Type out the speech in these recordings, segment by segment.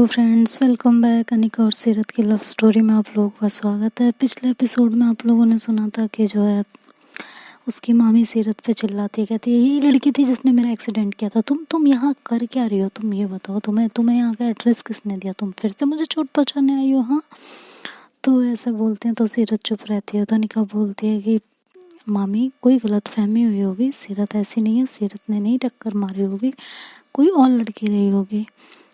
Hello friends, welcome back. Anika और सीरत की लव स्टोरी में आप लोगों का स्वागत है। पिछले एपिसोड में आप लोगों ने सुना था कि जो है उसकी मामी सीरत पे चिल्लाती है, कहती है यही लड़की थी जिसने मेरा एक्सीडेंट किया था। तुम यहाँ कर क्या रही हो? तुम ये बताओ, तुम्हें यहाँ का एड्रेस किसने दिया? तुम फिर से मुझे चोट पहुँचाने आई हो? हाँ, तो ऐसे बोलते हैं तो सीरत चुप रहती है। तो अनिका बोलती है कि मामी कोई गलत फहमी हुई होगी, सीरत ऐसी नहीं है, सीरत ने नहीं टक्कर मारी होगी, कोई और लड़की रही होगी।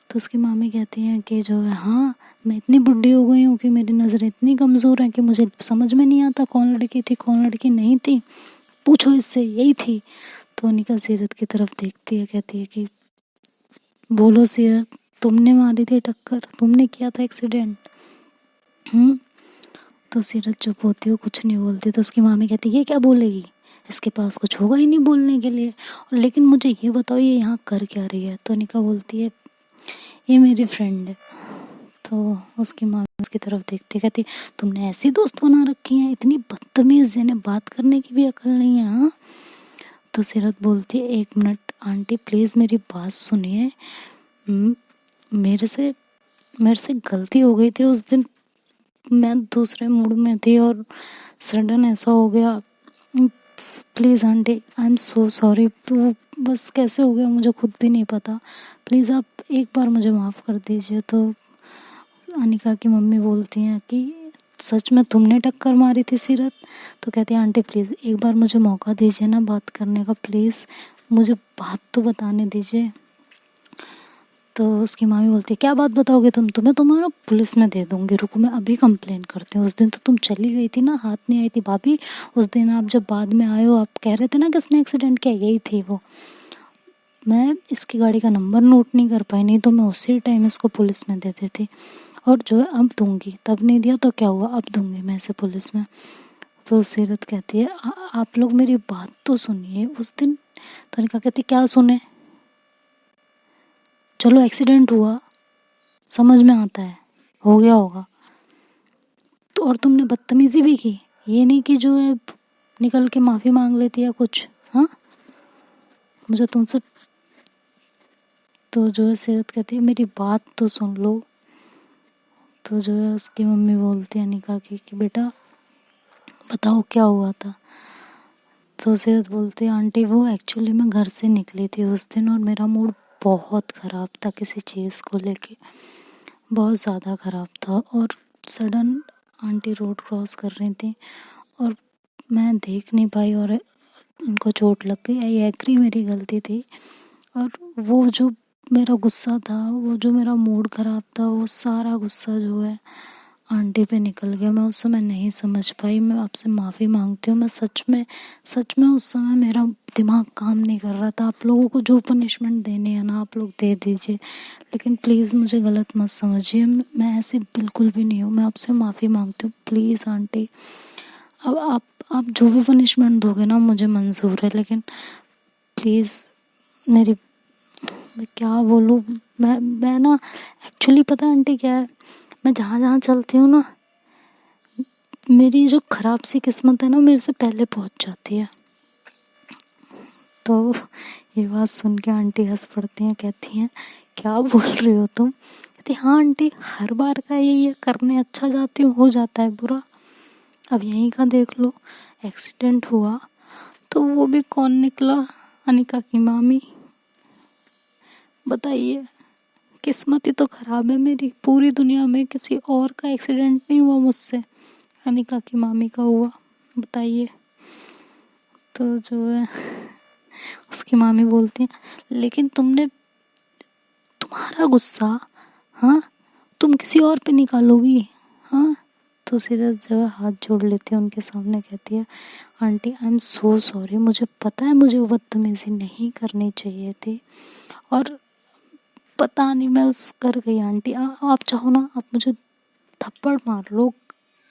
तो उसकी मामी कहती हैं कि जो है हाँ, मैं इतनी बुढ़ी हो गई हूँ कि मेरी नज़र इतनी कमज़ोर है कि मुझे समझ में नहीं आता कौन लड़की थी कौन लड़की नहीं थी, पूछो इससे, यही थी। तो अनिका सीरत की तरफ देखती है, कहती है कि बोलो सीरत, तुमने मारी थी टक्कर, तुमने किया था एक्सीडेंट? तो सीरत चुप होती है, कुछ नहीं बोलती। तो उसकी मामी कहती है ये क्या बोलेगी, इसके पास कुछ होगा ही नहीं बोलने के लिए, और लेकिन मुझे ये बताओ ये यहाँ कर क्या रही है? तो अनिका बोलती है ये मेरी फ्रेंड है। तो उसकी माँ उसकी तरफ देखती कहती तुमने ऐसी दोस्त बना रखी हैं, इतनी बदतमीज, जिन्हें बात करने की भी अकल नहीं है। हाँ, तो सीरत बोलती है 1 मिनट आंटी प्लीज़ मेरी बात सुनिए, मेरे से गलती हो गई थी उस दिन, मैं दूसरे मूड में थी और सडन ऐसा हो गया। Please aunty, I am so sorry, बस कैसे हो गया मुझे खुद भी नहीं पता, प्लीज़ आप एक बार मुझे माफ़ कर दीजिए। तो अनिका की मम्मी बोलती हैं कि सच में तुमने टक्कर मारी थी सीरत? तो कहती है आंटी प्लीज़ एक बार मुझे मौका दीजिए ना बात करने का, प्लीज़ मुझे बात तो बताने दीजिए। तो उसकी मामी बोलती है क्या बात बताओगे तुम्हें ना पुलिस में दे दूँगी, रुको मैं अभी कंप्लेन करती हूँ। उस दिन तो तुम चली गई थी ना, हाथ नहीं आई थी भाभी, उस दिन आप जब बाद में आए हो आप कह रहे थे ना किसने एक्सीडेंट किया, यही थी वो। मैं इसकी गाड़ी का नंबर नोट नहीं कर पाई, नहीं तो मैं उसी टाइम इसको पुलिस में दे देती, और जो है अब दूंगी, तब नहीं दिया तो क्या हुआ, अब दूंगी मैं इसे पुलिस में। तो सीरत कहती है आप लोग मेरी बात तो सुनिए। उस दिन तो अनिका कहती क्या सुने, चलो एक्सीडेंट हुआ, समझ में आता है, हो गया होगा, तो और तुमने बदतमीजी भी की, ये नहीं कि जो है निकल के माफ़ी मांग लेती है कुछ। हाँ, मुझे तुमसे, तो जो है सीरत कहती है मेरी बात तो सुन लो। तो जो है उसकी मम्मी बोलती है अनिका की कि बेटा बताओ क्या हुआ था। तो सीरत बोलती है आंटी वो एक्चुअली मैं घर से निकली थी उस दिन और मेरा मूड बहुत ख़राब था किसी चीज़ को लेके, बहुत ज़्यादा ख़राब था, और सडन आंटी रोड क्रॉस कर रही थी और मैं देख नहीं पाई और इनको चोट लग गई। आई एग्री मेरी गलती थी, और वो जो मेरा गुस्सा था, वो जो मेरा मूड ख़राब था, वो सारा गुस्सा जो है आंटी पे निकल गया। मैं उस समय नहीं समझ पाई, मैं आपसे माफ़ी मांगती हूँ। मैं सच में उस समय मेरा दिमाग काम नहीं कर रहा था। आप लोगों को जो पनिशमेंट देनी है ना आप लोग दे दीजिए, लेकिन प्लीज़ मुझे गलत मत समझिए, मैं ऐसी बिल्कुल भी नहीं हूँ। मैं आपसे माफ़ी मांगती हूँ प्लीज़ आंटी। अब आप जो भी पनिशमेंट दोगे ना मुझे मंजूर है, लेकिन प्लीज़ मेरी, मैं क्या बोलूँ, मैं ना एक्चुअली पता है आंटी क्या है, मैं जहाँ जहाँ चलती हूँ ना मेरी जो ख़राब सी किस्मत है ना मेरे से पहले पहुँच जाती है। तो ये बात सुन के आंटी हंस पड़ती हैं, कहती हैं क्या बोल रही हो तुम? कहती हाँ आंटी, हर बार का यही है, करने अच्छा जाती हूँ हो जाता है बुरा। अब यहीं का देख लो, एक्सीडेंट हुआ तो वो भी कौन निकला, अनिका की मामी। बताइए, किस्मत ही तो ख़राब है मेरी, पूरी दुनिया में किसी और का एक्सीडेंट नहीं हुआ मुझसे, अनिका की मामी का हुआ, बताइए। तो जो है उसकी मामी बोलती है लेकिन तुम्हारा गुस्सा, हाँ, तुम किसी और पे निकालोगी? हाँ, तो सीरत जो है हाथ जोड़ लेती है उनके सामने, कहती है aunty I am so sorry, मुझे पता है मुझे बदतमीज़ी नहीं करनी चाहिए थी, और पता नहीं मैं उस कर गई आंटी। आप चाहो ना आप मुझे थप्पड़ मार लो,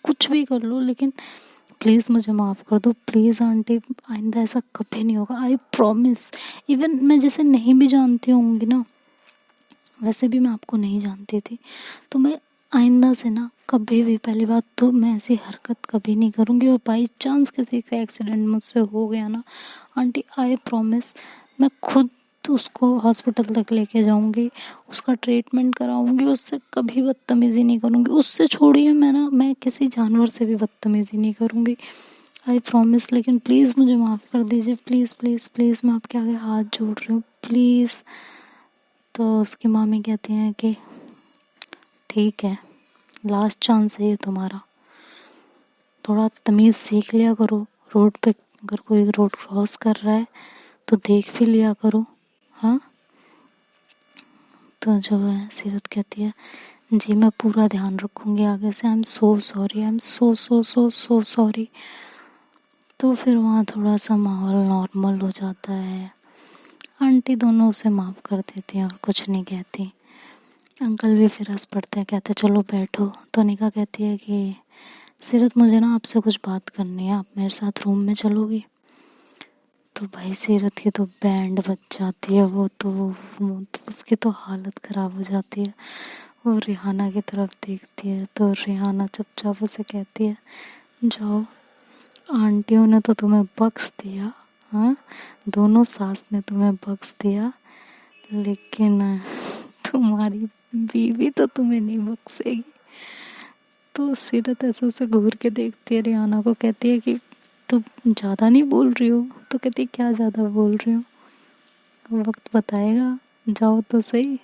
कुछ भी कर लो, लेकिन प्लीज़ मुझे माफ़ कर दो प्लीज़ आंटी, आइंदा ऐसा कभी नहीं होगा, आई प्रॉमिस। इवन मैं जिसे नहीं भी जानती होंगी ना, वैसे भी मैं आपको नहीं जानती थी, तो मैं आइंदा से ना कभी भी, पहली बात तो मैं ऐसी हरकत कभी नहीं करूँगी, और बाई चांस किसी का एक्सीडेंट मुझसे हो गया ना आंटी, आई प्रॉमिस मैं खुद तो उसको हॉस्पिटल तक लेके जाऊंगी, उसका ट्रीटमेंट कराऊंगी, उससे कभी बदतमीज़ी नहीं करूंगी। उससे छोड़िए, मैं किसी जानवर से भी बदतमीज़ी नहीं करूंगी, आई प्रॉमिस। लेकिन प्लीज़ मुझे माफ़ कर दीजिए, प्लीज़ प्लीज़ प्लीज़, मैं आपके आगे हाथ जोड़ रही हूँ, प्लीज़। तो उसकी मामी कहती हैं कि ठीक है, लास्ट चांस है ये तुम्हारा, थोड़ा तमीज़ सीख लिया करो। रोड पे अगर कोई रोड क्रॉस कर रहा है तो देख भी लिया करो, हाँ। तो जो है सीरत कहती है जी मैं पूरा ध्यान रखूँगी आगे से, I am so sorry, I am so so so so sorry. तो फिर वहाँ थोड़ा सा माहौल नॉर्मल हो जाता है। आंटी दोनों उसे माफ़ कर देती हैं और कुछ नहीं कहती। अंकल भी फिर हंस पड़ते हैं, कहते चलो बैठो। तो निका कहती है कि सीरत मुझे ना आपसे कुछ बात करनी है, आप मेरे साथ रूम में चलोगी? तो भाई सीरत की तो बैंड बज जाती है, वो तो उसकी तो हालत ख़राब हो जाती है। वो रिहाना की तरफ देखती है तो रिहाना चुपचाप उसे कहती है जाओ, आंटियों ने तो तुम्हें बख्श दिया, हाँ, दोनों सास ने तुम्हें बख्श दिया, लेकिन तुम्हारी बीवी तो तुम्हें नहीं बख्शेगी। तो सीरत ऐसे उसे घूर के देखती है, रिहाना को कहती है कि तुम ज़्यादा नहीं बोल रही हो? तो कहती है क्या ज़्यादा बोल रही हो, वक्त बताएगा, जाओ तो सही।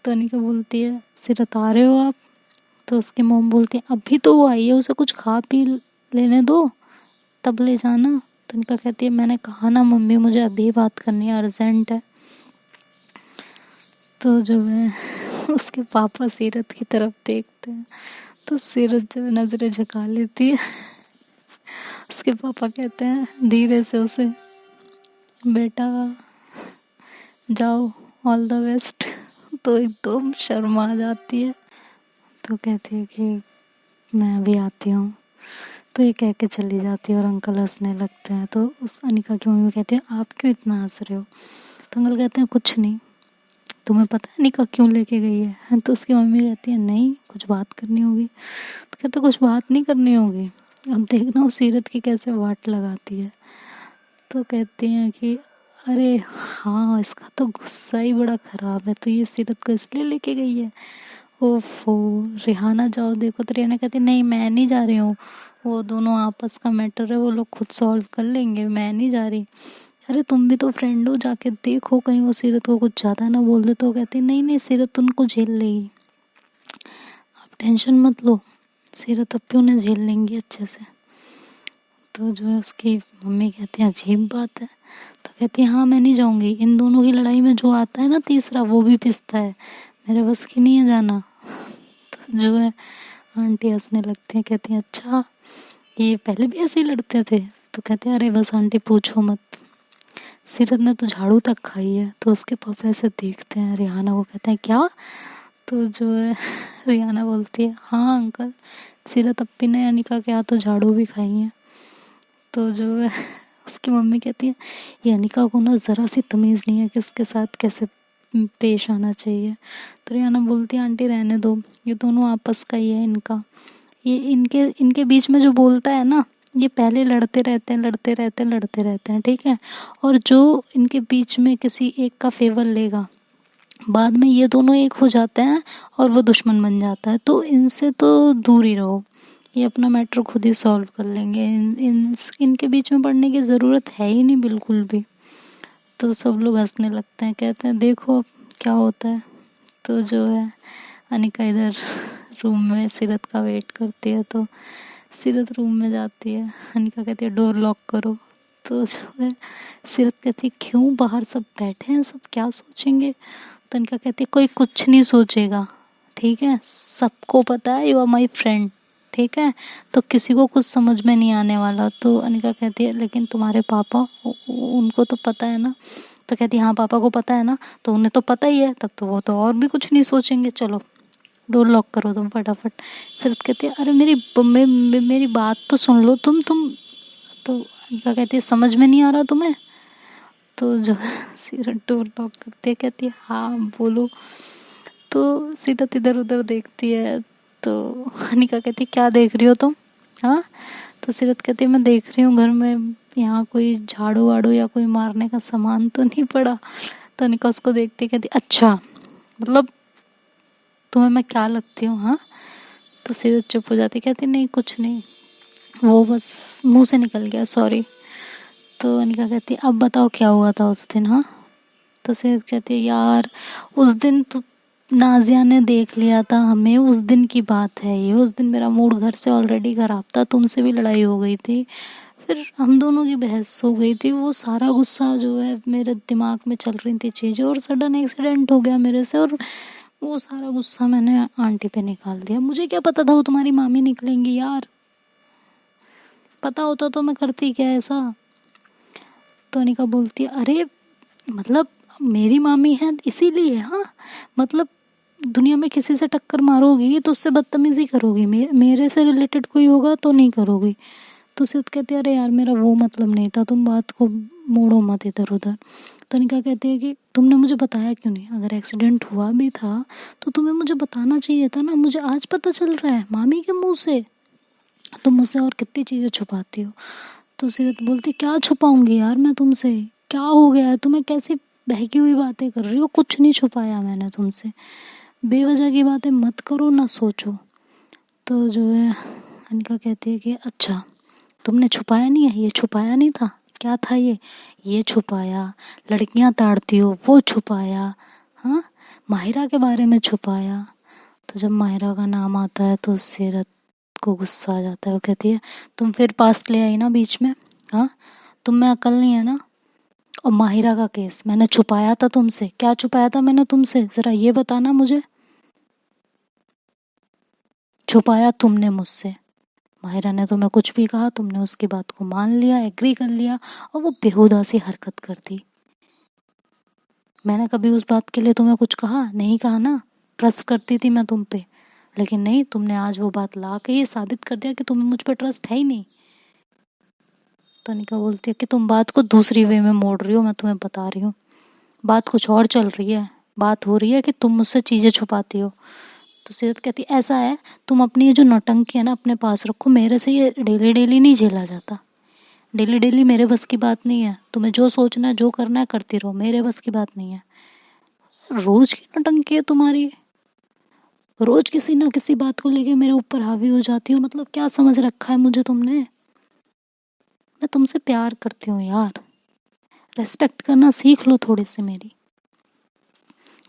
तो अनिका बोलती है सीरत आ रहे हो आप? तो उसकी मॉम बोलती है अभी तो वो आई है, उसे कुछ खा पी लेने दो तब ले जाना। तो अनिका कहती है मैंने कहा ना मम्मी, मुझे अभी बात करनी है, अर्जेंट है। तो जो है उसके पापा सीरत की तरफ देखते हैं तो सीरत जो नज़रें झुका लेती है। उसके पापा कहते हैं धीरे से उसे बेटा जाओ, ऑल द बेस्ट। तो एकदम शर्मा जाती है, तो कहती है कि मैं अभी आती हूँ। तो ये कह के चली जाती है और अंकल हंसने लगते हैं। तो उस अनिका की मम्मी कहती है आप क्यों इतना हंस रहे हो? तो अंकल कहते हैं कुछ नहीं, तुम्हें पता है अनिका क्यों लेके गई है? तो उसकी मम्मी कहती है नहीं, कुछ बात करनी होगी। तो कहते कुछ बात नहीं करनी होगी, अब देखना वो सीरत की कैसे वाट लगाती है। तो कहती हैं कि अरे हाँ, इसका तो गुस्सा ही बड़ा ख़राब है, तो ये सीरत को इसलिए लेके गई है। ओफो, रिहाना जाओ देखो। तो रिहाना कहती नहीं मैं नहीं जा रही हूँ, वो दोनों आपस का मैटर है, वो लोग खुद सॉल्व कर लेंगे, मैं नहीं जा रही। अरे तुम भी तो फ्रेंड हो, जाके देखो कहीं वो सीरत को कुछ ज़्यादा ना बोल दे। तो कहती नहीं नहीं सीरत उनको झेल लेगी, आप टेंशन मत लो, सीरत अब उन्हें झेल लेंगी अच्छे से। तो जो है उसकी मम्मी कहती है अजीब बात है। तो कहती है हाँ मैं नहीं जाऊँगी, इन दोनों की लड़ाई में जो आता है ना तीसरा वो भी पिसता है, मेरे बस की नहीं है जाना। तो जो है आंटी हंसने लगती हैं, कहती हैं अच्छा ये पहले भी ऐसे ही लड़ते थे? तो कहते हैं अरे बस आंटी पूछो मत, सीरत ने तो झाड़ू तक खाई है। तो उसके पापा ऐसे देखते हैं रिहाना को, कहते हैं क्या? तो जो है रिहाना बोलती है हाँ अंकल, सीरत अप्पी ने अनिका के हाथ तो झाड़ू भी खाई है। तो जो है उसकी मम्मी कहती है ये अनिका को ना ज़रा सी तमीज़ नहीं है कि इसके साथ कैसे पेश आना चाहिए। तो रिहाना बोलती है आंटी रहने दो, ये दोनों आपस का ही है इनका, ये इनके बीच में जो बोलता है ना, ये पहले लड़ते रहते हैं लड़ते रहते हैं लड़ते रहते हैं, ठीक है। और जो इनके बीच में किसी एक का फेवर लेगा, बाद में ये दोनों एक हो जाते हैं और वो दुश्मन बन जाता है। तो इनसे तो दूर ही रहो, ये अपना मैटर खुद ही सॉल्व कर लेंगे, इनके बीच में पड़ने की ज़रूरत है ही नहीं बिल्कुल भी। तो सब लोग हंसने लगते हैं, कहते हैं देखो अब क्या होता है। तो जो है अनिका इधर रूम में सीरत का वेट करती है। तो सीरत रूम में जाती है, अनिका कहती है डोर लॉक करो। तो जो है सीरत कहती है क्यों, बाहर सब बैठे हैं, सब क्या सोचेंगे? तो अनिका कहती है कोई कुछ नहीं सोचेगा, ठीक है, सबको पता है यू आर माई फ्रेंड, ठीक है, तो किसी को कुछ समझ में नहीं आने वाला। तो अनिका कहती है लेकिन तुम्हारे पापा, उनको तो पता है ना? तो कहती है हाँ पापा को पता है ना, तो उन्हें तो पता ही है, तब तो वो तो और भी कुछ नहीं सोचेंगे, चलो डोर लॉक करो तुम फटाफट। सीरत कहती है अरे मेरी बात तो सुन लो तुम। तो अनिका कहती है समझ में नहीं आ रहा तुम्हें? तो जो है सीरत डोर लॉक करती है, कहती है हाँ बोलो। तो सीरत इधर उधर देखती है। तो अनिका कहती है क्या देख रही हो तुम, हाँ? तो सीरत कहती है मैं देख रही हूँ घर में यहाँ कोई झाड़ू वाड़ू या कोई मारने का सामान तो नहीं पड़ा। तो निका उसको देखते कहती अच्छा मतलब तुम्हें मैं क्या लगती हूँ हाँ। तो सीरत चुप हो जाती, कहती नहीं कुछ नहीं, वो बस मुंह से निकल गया सॉरी। तो अनिका कहती अब बताओ क्या हुआ था उस दिन हाँ। तो सीरत कहती यार उस दिन तो नाजिया ने देख लिया था हमें, उस दिन की बात है ये, उस दिन मेरा मूड घर से ऑलरेडी खराब था, तुमसे भी लड़ाई हो गई थी, फिर हम दोनों की बहस हो गई थी, वो सारा गुस्सा जो है मेरे दिमाग में चल रही थी चीज़ें और सडन एक्सीडेंट हो गया मेरे से और वो सारा गुस्सा मैंने आंटी पे निकाल दिया। मुझे क्या पता था वो तुम्हारी मामी निकलेंगी यार, पता होता तो मैं करती क्या ऐसा। तो अनिका बोलती है अरे मतलब मेरी मामी है इसीलिए हाँ, मतलब दुनिया में किसी से टक्कर मारोगी तो उससे बदतमीजी करोगी, मेरे से रिलेटेड कोई होगा तो नहीं करोगी। तो सिद्ध कहती है अरे यार मेरा वो मतलब नहीं था, तुम बात को मोड़ो मत इधर उधर। तो अनिका कहती है कि तुमने मुझे बताया क्यों नहीं, अगर एक्सीडेंट हुआ भी था तो तुम्हें मुझे बताना चाहिए था ना, मुझे आज पता चल रहा है मामी के मुंह से, तुम मुझसे और कितनी चीज़ें छुपाती हो। तो सीरत बोलती क्या छुपाऊंगी यार मैं तुमसे, क्या हो गया है तुम्हें, कैसी बहकी हुई बातें कर रही हो, कुछ नहीं छुपाया मैंने तुमसे, बेवजह की बातें मत करो ना सोचो। तो जो है अनिका कहती है कि अच्छा तुमने छुपाया नहीं है, ये छुपाया नहीं था, क्या था ये छुपाया, लड़कियां ताड़ती हो वो छुपाया, हाँ माहिरा के बारे में छुपाया। तो जब माहिरा का नाम आता है तो सीरत को गुस्सा आ जाता है, वो कहती है तुम फिर पास्ट ले आई ना बीच में, हाँ तुम में अकल नहीं है ना, और माहिरा का केस मैंने छुपाया था तुमसे, क्या छुपाया था मैंने तुमसे ज़रा ये बताना मुझे, छुपाया तुमने मुझसे, माहिरा ने तुम्हें कुछ भी कहा तुमने उसकी बात को मान लिया, एग्री कर लिया और वो बेहुदा सी हरकत कर दी। मैंने कभी उस बात के लिए तुम्हें कुछ कहा नहीं, कहा ना, ट्रस्ट करती थी मैं तुम पे, लेकिन नहीं तुमने आज वो बात ला के ये साबित कर दिया कि तुम्हें मुझ पे ट्रस्ट है ही नहीं। तो अनिका बोलती है कि तुम बात को दूसरी वे में मोड़ रही हो, मैं तुम्हें बता रही हूँ बात कुछ और चल रही है, बात हो रही है कि तुम मुझसे चीज़ें छुपाती हो। तो सीरत कहती ऐसा है तुम अपनी ये जो नौटंकी है ना अपने पास रखो, मेरे से ये डेली डेली नहीं झेला जाता, डेली डेली मेरे बस की बात नहीं है, तुम्हें जो सोचना है जो करना है करती रहो, मेरे बस की बात नहीं है। रोज की नौटंकी है तुम्हारी, रोज किसी ना किसी बात को लेके मेरे ऊपर हावी हो जाती हो, मतलब क्या समझ रखा है मुझे तुमने, मैं तुमसे प्यार करती हूँ यार, रेस्पेक्ट करना सीख लो थोड़ी सी मेरी।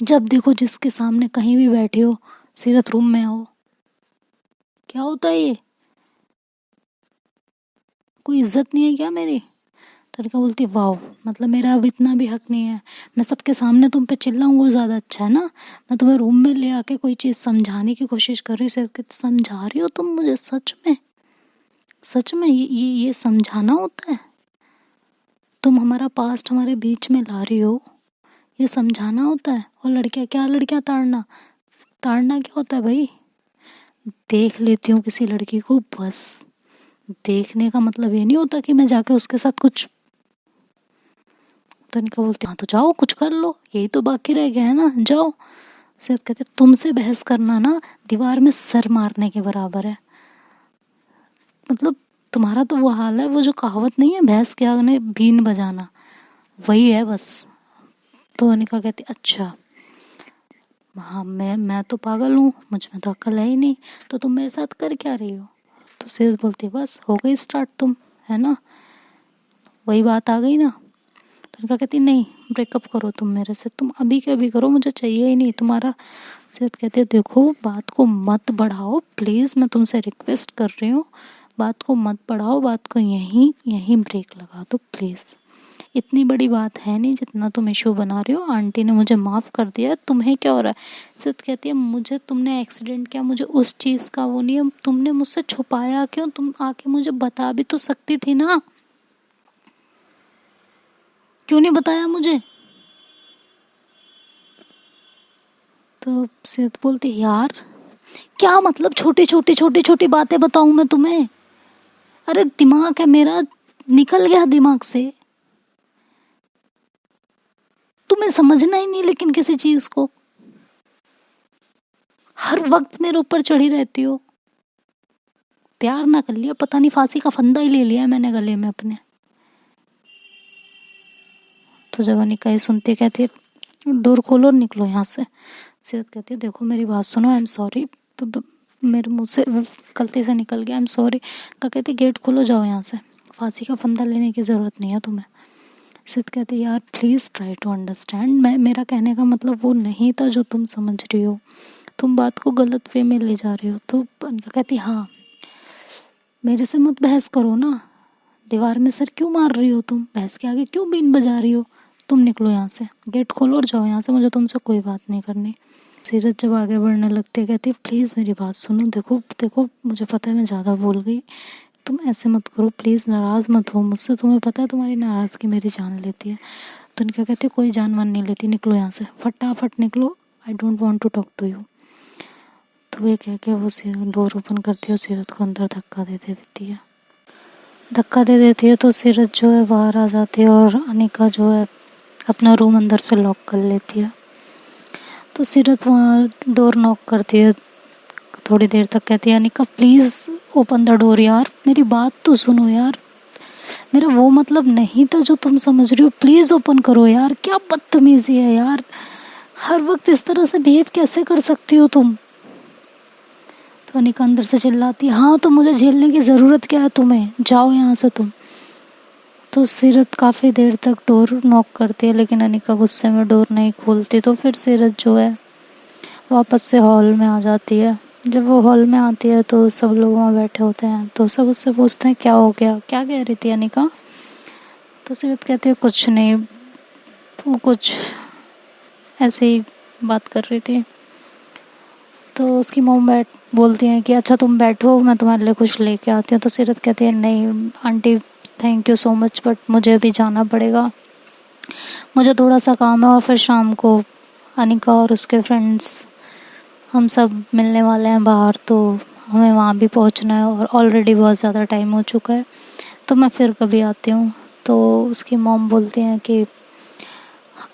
जब देखो जिसके सामने कहीं भी बैठे हो सीरत रूम में हो, क्या होता है ये, कोई इज्जत नहीं है क्या मेरी। तो रिका बोलती वाह मतलब मेरा अब इतना भी हक नहीं है, मैं सबके सामने तुम पे चिल्लाऊं वो ज़्यादा अच्छा है ना, मैं तुम्हें रूम में ले आके कोई चीज़ समझाने की कोशिश कर रही हूँ, समझा रही हो तुम मुझे, सच में ये समझाना होता है, तुम हमारा पास्ट हमारे बीच में ला रही हो, ये समझाना होता है। और लड़कियां क्या, लड़कियां ताड़ना, ताड़ना क्या होता है भाई, देख लेती हूँ किसी लड़की को बस, देखने का मतलब ये नहीं होता कि मैं जाके उसके साथ कुछ। तो इनका बोलते हाँ तो जाओ कुछ कर लो, यही तो बाकी रह गया है ना, जाओ। सिर्फ कहते तुमसे बहस करना ना दीवार में सर मारने के बराबर है, मतलब तुम्हारा तो वो हाल है, वो जो कहावत नहीं है भैंस के आगे बीन बजाना, वही है बस। तो अनिका कहती अच्छा हाँ मैं तो पागल हूँ, मुझ में तो अक्ल है ही नहीं, तो तुम मेरे साथ कर क्या रही हो। तो सिर्फ बोलती बस हो गई स्टार्ट तुम, है ना, वही बात आ गई ना। तो उनका कहती नहीं ब्रेकअप करो तुम मेरे से, तुम अभी के अभी करो, मुझे चाहिए ही नहीं तुम्हारा। सेहत कहती है देखो बात को मत बढ़ाओ प्लीज़, मैं तुमसे रिक्वेस्ट कर रही हूँ, बात को मत बढ़ाओ, बात को यहीं यहीं ब्रेक लगा दो प्लीज़, इतनी बड़ी बात है नहीं जितना तुम इशू बना रहे हो, आंटी ने मुझे माफ़ कर दिया है, तुम्हें क्या हो रहा है। सिद्ध कहती है मुझे तुमने एक्सीडेंट किया, मुझे उस चीज़ का वो नहीं है, तुमने मुझसे छुपाया क्यों, तुम आके मुझे बता भी तो सकती थी ना, क्यों नहीं बताया मुझे। तो सिद्ध बोलती यार क्या मतलब छोटी बातें बताऊं मैं तुम्हें, अरे दिमाग है मेरा निकल गया दिमाग से, तुम्हें समझना ही नहीं लेकिन किसी चीज को, हर वक्त मेरे ऊपर चढ़ी रहती हो, प्यार ना कर लिया पता नहीं फांसी का फंदा ही ले लिया मैंने गले में अपने, तो जब अनिका ये सुनती है कहती है डोर खोलो और निकलो यहाँ से। सीरत कहती है देखो मेरी बात सुनो, आई एम सॉरी, मेरे मुँह से गलती से निकल गया, आई एम सॉरी। का कहती है गेट खोलो, जाओ यहाँ से, फांसी का फंदा लेने की ज़रूरत नहीं है तुम्हें। सीरत कहती है यार प्लीज़ ट्राई टू अंडरस्टैंड, मेरा कहने का मतलब वो नहीं था जो तुम समझ रही हो, तुम बात को गलत वे में ले जा रही हो। तो अनिका कहती हाँ, मेरे से मत बहस करो ना, दीवार में सर क्यों मार रही हो तुम, बहस के आगे क्यों बीन बजा रही हो, तुम निकलो यहाँ से, गेट खोलो और जाओ यहाँ से, मुझे तुमसे कोई बात नहीं करनी। सीरत जब आगे बढ़ने लगती है कहती है प्लीज़ मेरी बात सुनो, देखो देखो मुझे पता है मैं ज़्यादा बोल गई, तुम ऐसे मत करो प्लीज़, नाराज़ मत हो मुझसे, तुम्हें पता है तुम्हारी नाराज़गी मेरी जान लेती है। तो उनका कहती है कोई जान मान नहीं लेती, निकलो यहाँ से, फटाफट निकलो, I don't want to talk to you. तो ये कह के वो डोर ओपन करती है और सीरत को अंदर धक्का दे देती है। धक्का दे देती है तो सीरत जो है बाहर आ जाती है और अनिका जो है अपना रूम अंदर से लॉक कर लेती है। तो सीरत वहाँ डोर नॉक करती है, थोड़ी देर तक कहती है Anika please open the door यार, मेरी बात तो सुनो यार, मेरा वो मतलब नहीं था जो तुम समझ रही हो, प्लीज़ ओपन करो यार, क्या बदतमीज़ी है यार, हर वक्त इस तरह से बिहेव कैसे कर सकती हो तुम। तो अनिका अंदर से चिल्लाती है हाँ तो मुझे झेलने की ज़रूरत क्या है तुम्हें, जाओ यहाँ से तुम। तो सीरत काफ़ी देर तक डोर नॉक करती है लेकिन अनिका गुस्से में डोर नहीं खोलती। तो फिर सीरत जो है वापस से हॉल में आ जाती है। जब वो हॉल में आती है तो सब लोग वहाँ बैठे होते हैं, तो सब उससे पूछते हैं क्या हो गया, क्या कह रही थी अनिका। तो सीरत कहती है कुछ नहीं, वो कुछ ऐसे ही बात कर रही थी। तो उसकी मॉम बोलती हैं कि अच्छा तुम बैठो, मैं तुम्हारे लिए कुछ लेके आती हूँ। तो सीरत कहती है नहीं aunty thank you so much, but मुझे अभी जाना पड़ेगा, मुझे थोड़ा सा काम है, और फिर शाम को अनिका और उसके फ्रेंड्स हम सब मिलने वाले हैं बाहर, तो हमें वहाँ भी पहुँचना है और ऑलरेडी बहुत ज़्यादा टाइम हो चुका है, तो मैं फिर कभी आती हूँ। तो उसकी मॉम बोलती हैं कि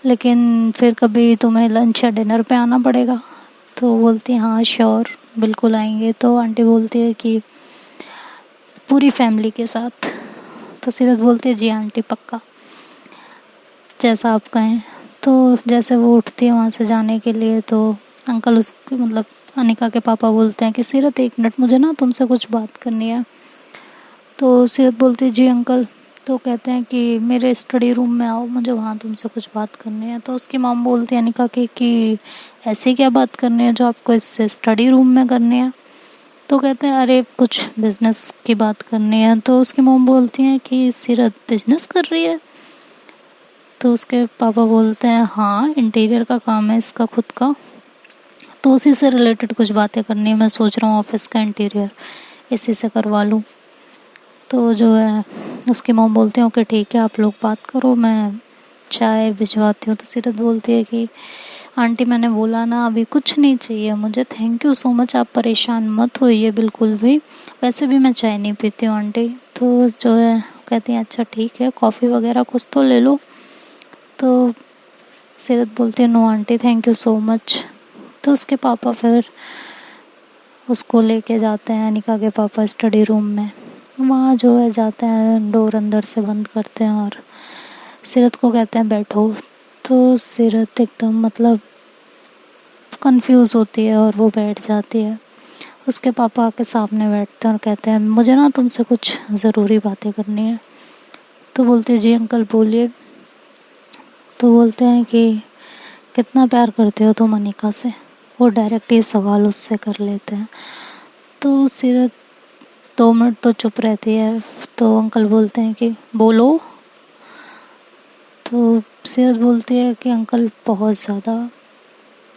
लेकिन फिर कभी तुम्हें लंच या डिनर पे आना पड़ेगा। तो बोलती हैं हाँ श्योर बिल्कुल आएंगे। तो आंटी बोलती है कि पूरी फैमिली के साथ। तो सीरत बोलती है जी आंटी पक्का, जैसा आप कहें। तो जैसे वो उठती है वहाँ से जाने के लिए तो अंकल उसके मतलब अनिका के पापा बोलते हैं कि सीरत एक मिनट मुझे ना तुमसे कुछ बात करनी है। तो सीरत बोलती है जी अंकल। तो कहते हैं कि मेरे स्टडी रूम में आओ, मुझे वहाँ तुमसे कुछ बात करनी है। तो उसकी मॉम बोलती है अनिका के कि ऐसे क्या बात करनी है जो आपको इस स्टडी रूम में करनी है। तो कहते हैं अरे कुछ बिज़नेस की बात करनी है। तो उसकी मॉम बोलती हैं कि सीरत बिज़नेस कर रही है। तो उसके पापा बोलते हैं हाँ इंटीरियर का काम है इसका खुद का, तो उसी से रिलेटेड कुछ बातें करनी है, मैं सोच रहा हूँ ऑफिस का इंटीरियर इसी से करवा लूँ। तो जो है उसकी मॉम बोलते हैं ओके ठीक है आप लोग बात करो, मैं चाय भिजवाती हूँ। तो सीरत बोलती है कि आंटी मैंने बोला ना अभी कुछ नहीं चाहिए मुझे, थैंक यू सो मच, आप परेशान मत होइए बिल्कुल भी, वैसे भी मैं चाय नहीं पीती हूँ आंटी। तो जो है कहती हैं अच्छा ठीक है कॉफ़ी वगैरह कुछ तो ले लो। तो सीरत बोलती है no aunty thank you so much. तो उसके पापा फिर उसको लेके जाते हैं अनिका के पापा स्टडी रूम में। वहाँ जो है जाते हैं डोर अंदर से बंद करते हैं और सीरत को कहते हैं बैठो। तो सीरत एकदम मतलब कंफ्यूज होती है और वो बैठ जाती है। उसके पापा आके सामने बैठते हैं और कहते हैं मुझे ना तुमसे कुछ ज़रूरी बातें करनी है। तो बोलती है जी अंकल बोलिए। तो बोलते हैं कि कितना प्यार करते हो तुम अनिका से, वो डायरेक्ट ये सवाल उससे कर लेते हैं। तो सीरत 2 मिनट तो चुप रहती है। तो अंकल बोलते हैं कि बोलो। तो सीरत बोलती है कि अंकल बहुत ज़्यादा,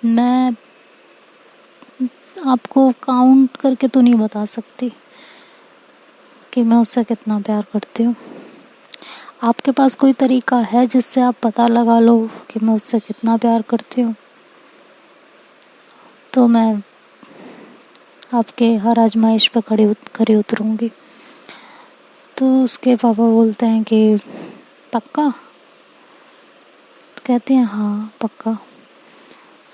मैं आपको काउंट करके तो नहीं बता सकती कि मैं उससे कितना प्यार करती हूँ। आपके पास कोई तरीका है जिससे आप पता लगा लो कि मैं उससे कितना प्यार करती हूँ, तो मैं आपके हर आजमाइश पे खड़ी उतरूँगी। तो उसके पापा बोलते हैं कि पक्का। तो कहती हैं हाँ पक्का।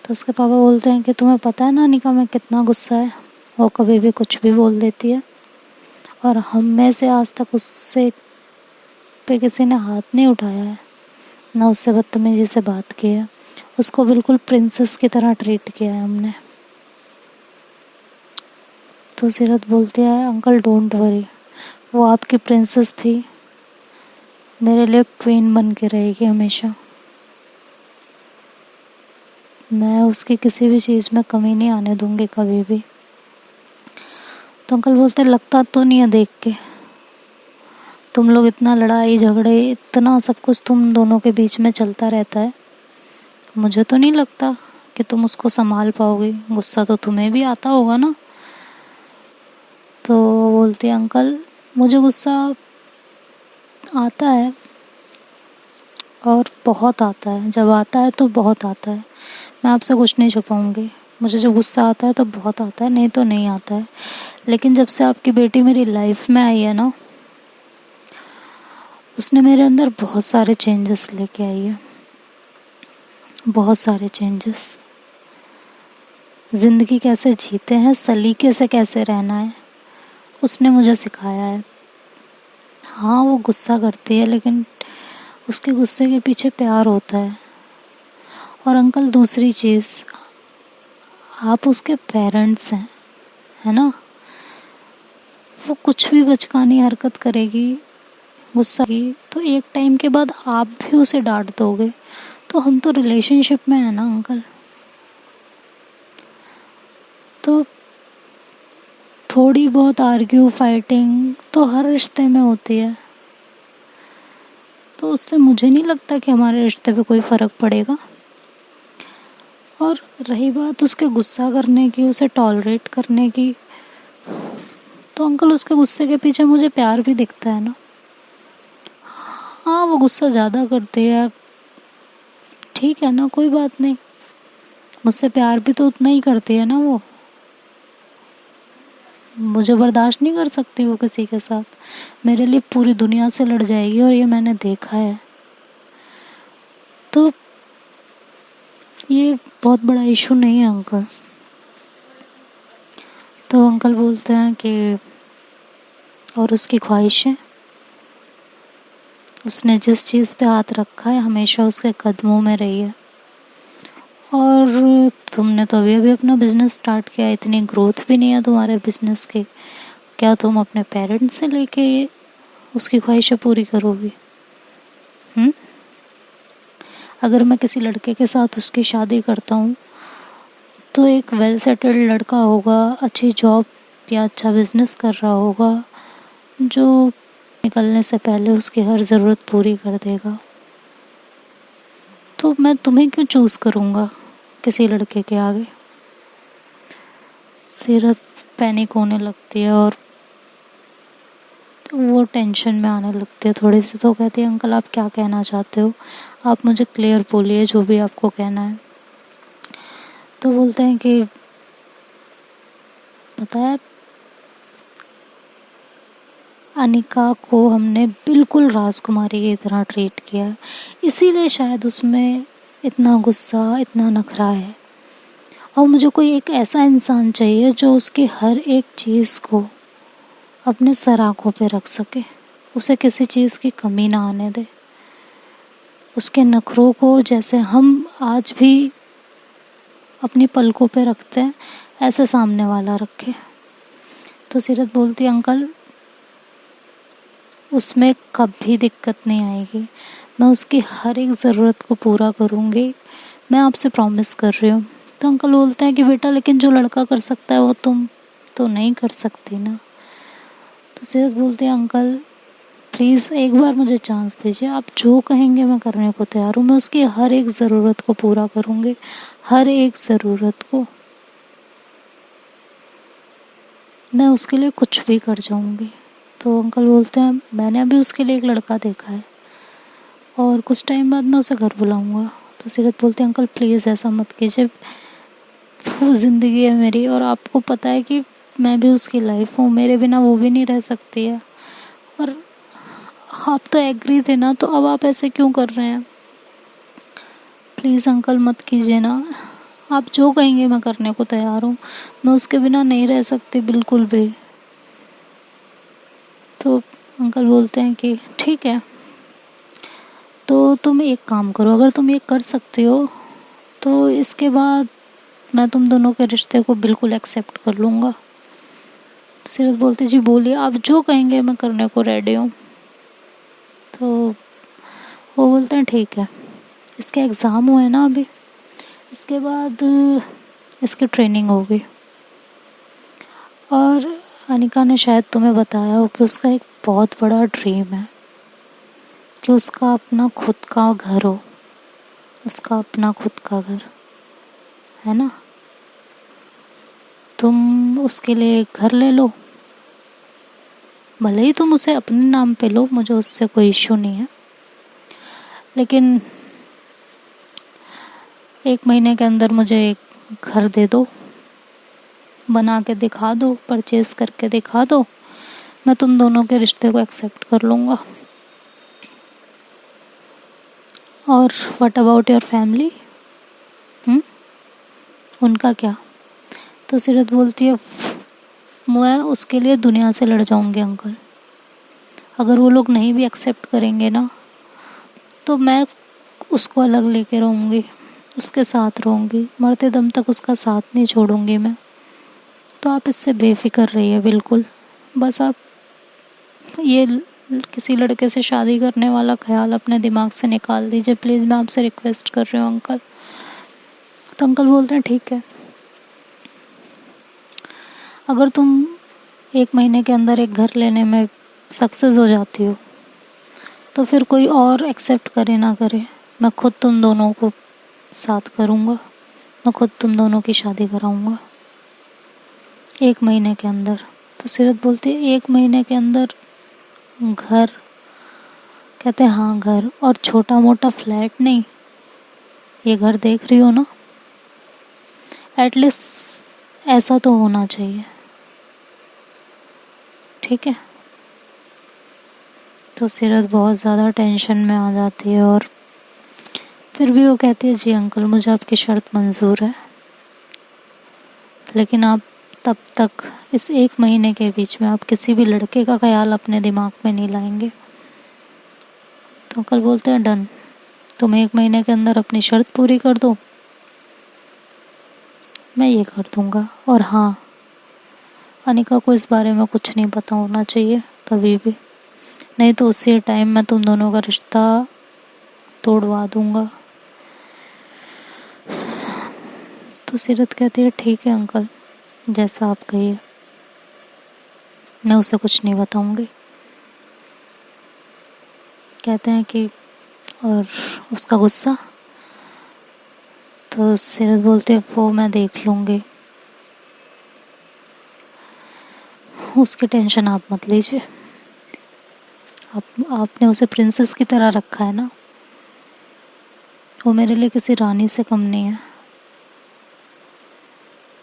तो उसके पापा बोलते हैं कि तुम्हें पता है ना अनिका में कितना गुस्सा है, वो कभी भी कुछ भी बोल देती है, और हम में से आज तक उससे पे किसी ने हाथ नहीं उठाया है, ना उससे बदतमीजी से बात की है, उसको बिल्कुल प्रिंसेस की तरह ट्रीट किया है हमने। तो सीरत बोलती है अंकल डोंट वरी, वो आपकी प्रिंसेस थी, मेरे लिए क्वीन बन के रहेगी हमेशा। मैं उसकी किसी भी चीज़ में कमी नहीं आने दूंगी कभी भी। तो अंकल बोलते लगता तो नहीं है देख के, तुम लोग इतना लड़ाई झगड़े इतना सब कुछ तुम दोनों के बीच में चलता रहता है, मुझे तो नहीं लगता कि तुम उसको संभाल पाओगे, गुस्सा तो तुम्हें भी आता होगा ना। तो बोलती है अंकल मुझे गुस्सा आता है, और बहुत आता है, जब आता है तो बहुत आता है, मैं आपसे कुछ नहीं छुपाऊंगी। मुझे जब गुस्सा आता है तो बहुत आता है, नहीं तो नहीं आता है। लेकिन जब से आपकी बेटी मेरी लाइफ में आई है ना, उसने मेरे अंदर बहुत सारे चेंजेस लेके आई है, बहुत सारे चेंजेस। ज़िंदगी कैसे जीते हैं, सलीके से कैसे रहना है, उसने मुझे सिखाया है। हाँ वो गुस्सा करती है, लेकिन उसके गुस्से के पीछे प्यार होता है। और अंकल दूसरी चीज़, आप उसके पेरेंट्स हैं, है ना। वो कुछ भी बचकानी हरकत करेगी, गुस्सा की, तो एक टाइम के बाद आप भी उसे डांट दोगे। तो हम तो रिलेशनशिप में है ना अंकल, तो थोड़ी बहुत आर्ग्यू फाइटिंग तो हर रिश्ते में होती है। तो उससे मुझे नहीं लगता कि हमारे रिश्ते पे कोई फ़र्क पड़ेगा। और रही बात उसके गुस्सा करने की, उसे टॉलरेट करने की, तो अंकल उसके गुस्से के पीछे मुझे प्यार भी दिखता है ना। हाँ वो गुस्सा ज़्यादा करती है, ठीक है ना, कोई बात नहीं, मुझसे प्यार भी तो उतना ही करती है ना वो। मुझे बर्दाश्त नहीं कर सकती वो किसी के साथ, मेरे लिए पूरी दुनिया से लड़ जाएगी, और ये मैंने देखा है। तो ये बहुत बड़ा इशू नहीं है अंकल। तो अंकल बोलते हैं कि और उसकी ख्वाहिशें, उसने जिस चीज़ पे हाथ रखा है हमेशा उसके कदमों में रही है। और तुमने तो अभी अभी अपना बिजनेस स्टार्ट किया, इतनी ग्रोथ भी नहीं है तुम्हारे बिजनेस की, क्या तुम अपने पेरेंट्स से लेके उसकी ख्वाहिशें पूरी करोगी? अगर मैं किसी लड़के के साथ उसकी शादी करता हूँ तो एक वेल सेटल्ड लड़का होगा, अच्छी जॉब या अच्छा बिजनेस कर रहा होगा, जो निकलने से पहले उसकी हर ज़रूरत पूरी कर देगा। तो मैं तुम्हें क्यों चूज़ करूँगा किसी लड़के के आगे? सीरत पैनिक होने लगती है और वो टेंशन में आने लगती है थोड़ी सी। तो कहती है अंकल आप क्या कहना चाहते हो, आप मुझे क्लियर बोलिए जो भी आपको कहना है। तो बोलते हैं कि पता है अनिका को हमने बिल्कुल राजकुमारी की तरह ट्रीट किया है, इसीलिए शायद उसमें इतना गुस्सा, इतना नखरा है। और मुझे कोई एक ऐसा इंसान चाहिए जो उसकी हर एक चीज़ को अपने सर आँखों पे रख सके, उसे किसी चीज़ की कमी ना आने दे, उसके नखरों को जैसे हम आज भी अपनी पलकों पे रखते हैं ऐसे सामने वाला रखे। तो सीरत बोलती अंकल उसमें कभी दिक्कत नहीं आएगी, मैं उसकी हर एक ज़रूरत को पूरा करूँगी, मैं आपसे प्रॉमिस कर रही हूँ। तो अंकल बोलते हैं कि बेटा लेकिन जो लड़का कर सकता है वो तुम तो नहीं कर सकती ना। तो सीरत बोलती है अंकल प्लीज़ एक बार मुझे चांस दीजिए, आप जो कहेंगे मैं करने को तैयार हूँ, मैं उसकी हर एक ज़रूरत को पूरा करूँगी, हर एक ज़रूरत को, मैं उसके लिए कुछ भी कर जाऊँगी। तो अंकल बोलते हैं मैंने अभी उसके लिए एक लड़का देखा है और कुछ टाइम बाद मैं उसे घर बुलाऊँगा। तो सीरत बोलते हैं अंकल प्लीज़ ऐसा मत कीजिए, वो ज़िंदगी है मेरी और आपको पता है कि मैं भी उसकी लाइफ हूँ, मेरे बिना वो भी नहीं रह सकती है, और आप तो एग्री थे ना, तो अब आप ऐसे क्यों कर रहे हैं? प्लीज़ अंकल मत कीजिए ना, आप जो कहेंगे मैं करने को तैयार हूँ, मैं उसके बिना नहीं रह सकती बिल्कुल भी। तो अंकल बोलते हैं कि ठीक है, तो तुम एक काम करो, अगर तुम ये कर सकते हो तो इसके बाद मैं तुम दोनों के रिश्ते को बिल्कुल एक्सेप्ट कर लूँगा। सीरत बोलती जी बोलिए, आप जो कहेंगे मैं करने को रेडी हूँ। तो वो बोलते हैं ठीक है, इसके एग्ज़ाम हुए ना अभी, इसके बाद इसकी ट्रेनिंग होगी। और अनिका ने शायद तुम्हें बताया हो कि उसका एक बहुत बड़ा ड्रीम है कि उसका अपना खुद का घर हो, उसका अपना खुद का घर, है ना। तुम उसके लिए एक घर ले लो, भले ही तुम उसे अपने नाम पे लो, मुझे उससे कोई इश्यू नहीं है, लेकिन 1 महीने के अंदर मुझे एक घर दे दो, बना के दिखा दो, परचेज करके दिखा दो, मैं तुम दोनों के रिश्ते को एक्सेप्ट कर लूँगा। और व्हाट अबाउट योर फैमिली, उनका क्या? तो सीरत बोलती है मैं उसके लिए दुनिया से लड़ जाऊंगी अंकल, अगर वो लोग नहीं भी एक्सेप्ट करेंगे ना तो मैं उसको अलग लेके रहूँगी, उसके साथ रहूँगी, मरते दम तक उसका साथ नहीं छोड़ूंगी मैं। तो आप इससे बेफिक्र रहिए बिल्कुल, बस आप ये किसी लड़के से शादी करने वाला ख्याल अपने दिमाग से निकाल दीजिए प्लीज़, मैं आपसे रिक्वेस्ट कर रही हूँ अंकल। तो अंकल बोलते हैं ठीक है, अगर तुम 1 महीने के अंदर एक घर लेने में सक्सेस हो जाती हो तो फिर कोई और एक्सेप्ट करे ना करे, मैं खुद तुम दोनों को साथ करूँगा, मैं खुद तुम दोनों की शादी कराऊँगा 1 महीने के अंदर। तो सीरत बोलती है 1 महीने के अंदर घर? कहते हैं हाँ घर, और छोटा मोटा फ्लैट नहीं, ये घर देख रही हो ना, एटलीस्ट ऐसा तो होना चाहिए, ठीक है। तो सीरत बहुत ज़्यादा टेंशन में आ जाती है और फिर भी वो कहती है जी अंकल मुझे आपकी शर्त मंजूर है, लेकिन आप तब तक इस 1 महीने के बीच में आप किसी भी लड़के का ख्याल अपने दिमाग में नहीं लाएंगे। तो अंकल बोलते हैं डन, तुम 1 महीने के अंदर अपनी शर्त पूरी कर दो, मैं ये कर दूँगा। और हाँ, अनिका को इस बारे में कुछ नहीं पता होना चाहिए कभी भी, नहीं तो उसी टाइम मैं तुम दोनों का रिश्ता तोड़वा दूँगा। तो सीरत कहती है ठीक है अंकल, जैसा आप कहिए, मैं उसे कुछ नहीं बताऊँगी। कहते हैं कि और उसका गुस्सा? तो सीरत बोलती है वो मैं देख लूँगी, उसकी टेंशन आप मत लीजिए, आपने उसे प्रिंसेस की तरह रखा है ना, वो मेरे लिए किसी रानी से कम नहीं है।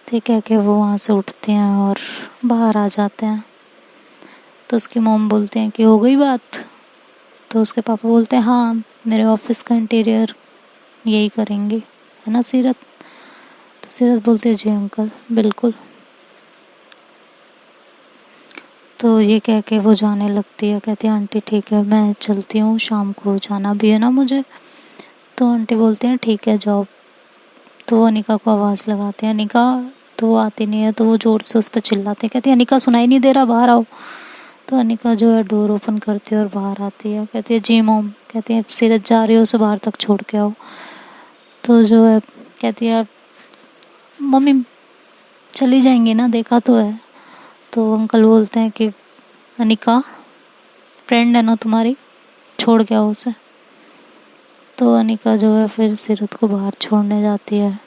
ठीक है कि वो वहाँ से उठते हैं और बाहर आ जाते हैं। तो उसकी मॉम बोलते हैं कि हो गई बात? तो उसके पापा बोलते हैं हाँ मेरे ऑफिस का इंटीरियर यही करेंगे, है ना सीरत? तो सीरत बोलते हैं जी अंकल बिल्कुल। तो ये कह के वो जाने लगती है, कहती है आंटी ठीक है मैं चलती हूँ, शाम को जाना भी है ना मुझे। तो आंटी बोलते हैं ठीक है जाओ। तो वो अनिका को आवाज़ लगाते हैं, अनिका, तो वो आती नहीं है, तो वो ज़ोर से उस पर चिल्लाते हैं, कहती है अनिका सुनाई नहीं दे रहा, बाहर आओ। तो अनिका जो है डोर ओपन करती है और बाहर आती है, कहती है जी मॉम, कहती है सीरत जा रही हो उसे बाहर तक छोड़ के आओ। तो जो है कहती है मम्मी चली जाएंगी ना, देखा तो है। तो अंकल बोलते हैं कि अनिका फ्रेंड है ना तुम्हारी, छोड़ के आओ उसे। तो अनिका जो है फिर सीरत को बाहर छोड़ने जाती है।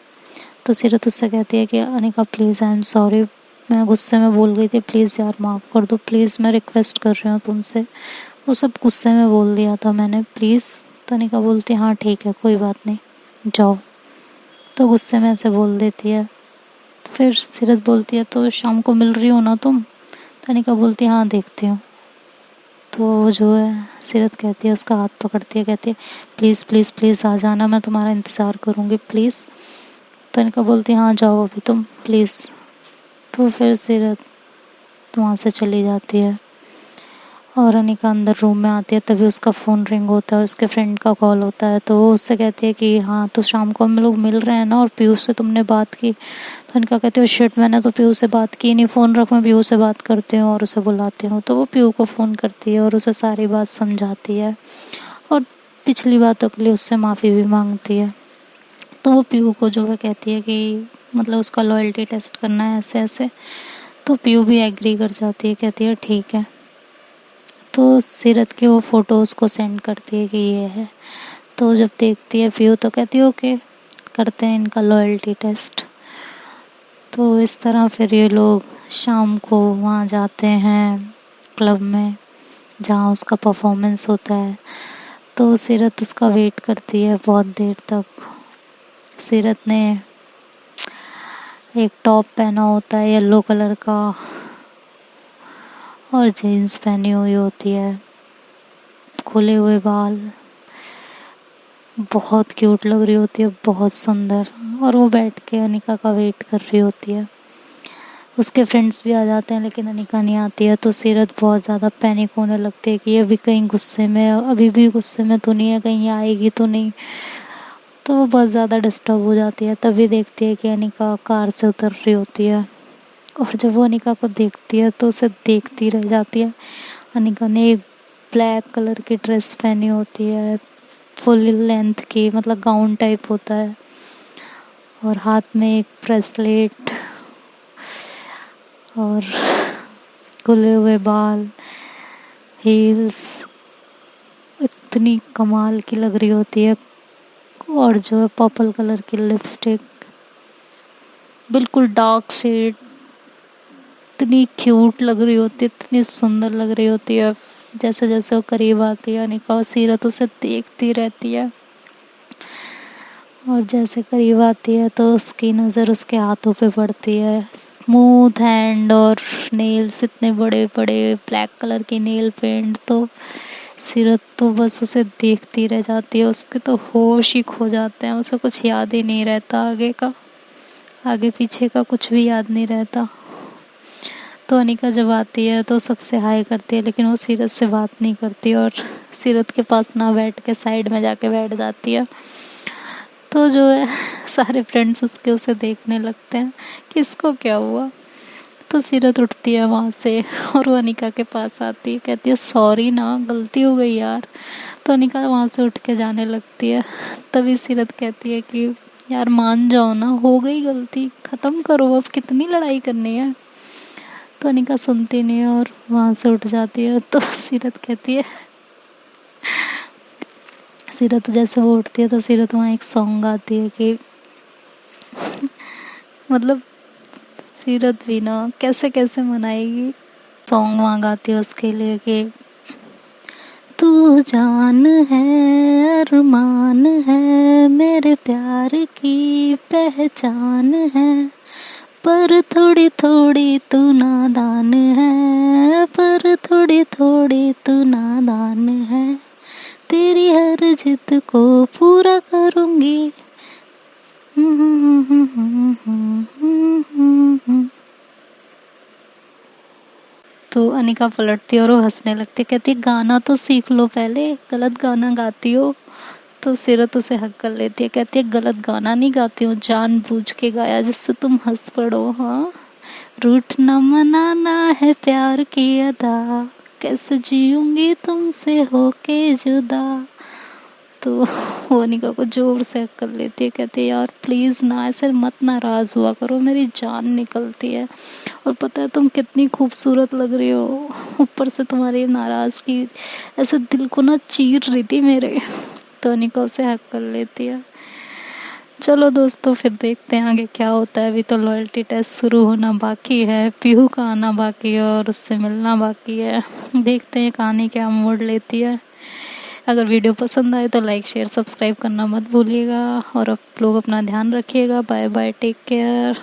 तो सीरत उससे कहती है कि Anika please I am sorry, मैं गुस्से में बोल गई थी, प्लीज़ यार माफ़ कर दो, प्लीज़ मैं रिक्वेस्ट कर रही हूँ तुमसे, वो सब गुस्से में बोल दिया था मैंने, प्लीज़। तो अनिका बोलती है हाँ ठीक है कोई बात नहीं जाओ। तो गुस्से में ऐसे बोल देती है। तो फिर सीरत बोलती है तो शाम को मिल रही हो ना तुम? तो अनिका बोलती है हाँ देखती हूँ। तो जो है सीरत कहती है, उसका हाथ पकड़ती है, कहती है प्लीज़ प्लीज़ प्लीज़ आ जाना, मैं तुम्हारा इंतज़ार करूँगी प्लीज़। तो अनिका बोलती है हाँ जाओ अभी तुम प्लीज़। तो फिर सीरत वहाँ से चली जाती है और अनिका अंदर रूम में आती है, तभी उसका फ़ोन रिंग होता है, उसके फ्रेंड का कॉल होता है। तो वो उससे कहती है कि हाँ तो शाम को हम लोग मिल रहे हैं ना, और पीयूष से तुमने बात की? तो अनिका कहती है शिट, मैंने तो पीयूष से बात की नहीं, फ़ोन रख मैं पीयूष से बात करती हूँ और उसे बुलाती हूँ। तो वो पीयू को फ़ोन करती है और उसे सारी बात समझाती है और पिछली बातों के लिए उससे माफ़ी भी मांगती है। तो वो पीयू को जो है कहती है कि मतलब उसका लॉयल्टी टेस्ट करना है ऐसे ऐसे। तो पीयू भी एग्री कर जाती है, कहती है ठीक है। तो सीरत की वो फ़ोटो उसको सेंड करती है कि ये है। तो जब देखती है पीयू तो कहती है ओके, करते हैं इनका लॉयल्टी टेस्ट। तो इस तरह फिर ये लोग शाम को वहाँ जाते हैं क्लब में जहाँ उसका परफॉर्मेंस होता है। तो सीरत उसका वेट करती है बहुत देर तक। सीरत ने एक टॉप पहना होता है येलो कलर का और जीन्स पहनी हुई होती है, खुले हुए बाल, बहुत क्यूट लग रही होती है, बहुत सुंदर। और वो बैठ के अनिका का वेट कर रही होती है। उसके फ्रेंड्स भी आ जाते हैं लेकिन अनिका नहीं आती है। तो सीरत बहुत ज़्यादा पैनिक होने लगती है कि अभी कहीं गुस्से में, अभी भी गुस्से में तो नहीं है, कहीं आएगी तो नहीं। तो वो बहुत ज़्यादा डिस्टर्ब हो जाती है। तभी देखती है कि अनिका कार से उतर रही होती है और जब वो अनिका को देखती है तो उसे देखती रह जाती है। अनिका ने एक ब्लैक कलर की ड्रेस पहनी होती है, फुल लेंथ की, मतलब गाउन टाइप होता है, और हाथ में एक ब्रेसलेट और खुले हुए बाल, हील्स, इतनी कमाल की लग रही होती है। और जो है पर्पल कलर की लिपस्टिक, बिल्कुल डार्क शेड, इतनी क्यूट लग रही होती है, इतनी सुंदर लग रही होती है। जैसे जैसे वो करीब आती है अनिका और सीरत उसे देखती रहती है और जैसे करीब आती है तो उसकी नज़र उसके हाथों पे पड़ती है। स्मूथ हैंड और नेल्स इतने बड़े बड़े, ब्लैक कलर की नेल पेंट। तो सीरत तो बस उसे देखती रह जाती है, उसके तो होश ही खो जाते हैं, उसे कुछ याद ही नहीं रहता आगे का, आगे पीछे का कुछ भी याद नहीं रहता। तो अनिका जब आती है तो सबसे हाय करती है लेकिन वो सीरत से बात नहीं करती और सीरत के पास ना बैठ के साइड में जाके बैठ जाती है। तो जो है सारे फ्रेंड्स उसके उसे देखने लगते हैं कि इसको क्या हुआ। तो सीरत उठती है वहाँ से और वो अनिका के पास आती है, कहती है सॉरी ना, गलती हो गई यार। तो अनिका वहाँ से उठ के जाने लगती है। तभी सीरत कहती है कि यार मान जाओ ना, हो गई गलती, ख़त्म करो, अब कितनी लड़ाई करनी है। तो अनिका सुनती नहीं है और वहाँ से उठ जाती है। तो सीरत कहती है, सीरत जैसे वो उठती है तो सीरत वहाँ एक सॉन्ग गाती है कि मतलब सीरत भी ना कैसे कैसे मनाएगी। सॉन्ग वहाँ गाती है उसके लिए कि तू जान है, अरमान है, मेरे प्यार की पहचान है, पर थोड़ी थोड़ी तू नादान है, पर थोड़ी थोड़ी तू नादान है, तेरी हर जिद को पूरा करूँगी। तो अनिका पलटती है और वो हंसने लगती है, कहती है गाना तो सीख लो पहले, गलत गाना गाती हो। तो सीरत उसे हक कर लेती है, कहती है गलत गाना नहीं गाती हूँ, जानबूझ के गाया जिससे तुम हंस पड़ो। हाँ, रूठना मनाना है प्यार की अदा, कैसे जीऊंगी तुमसे होके जुदा। तो वो अनिका को जोर से हक कर लेती है, कहती है यार प्लीज़ ना ऐसे मत नाराज़ हुआ करो, मेरी जान निकलती है और पता है तुम कितनी खूबसूरत लग रही हो, ऊपर से तुम्हारी नाराज़गी ऐसे दिल को ना चीर रही थी मेरे। तो अनिका उसे हक कर लेती है। चलो दोस्तों फिर देखते हैं आगे क्या होता है। अभी तो लॉयल्टी टेस्ट शुरू होना बाकी है, पीहू का आना बाकी है और उससे मिलना बाकी है। देखते हैं कहानी क्या मोड़ लेती है। अगर वीडियो पसंद आए तो लाइक शेयर सब्सक्राइब करना मत भूलिएगा और आप लोग अपना ध्यान रखिएगा। Bye bye, take care.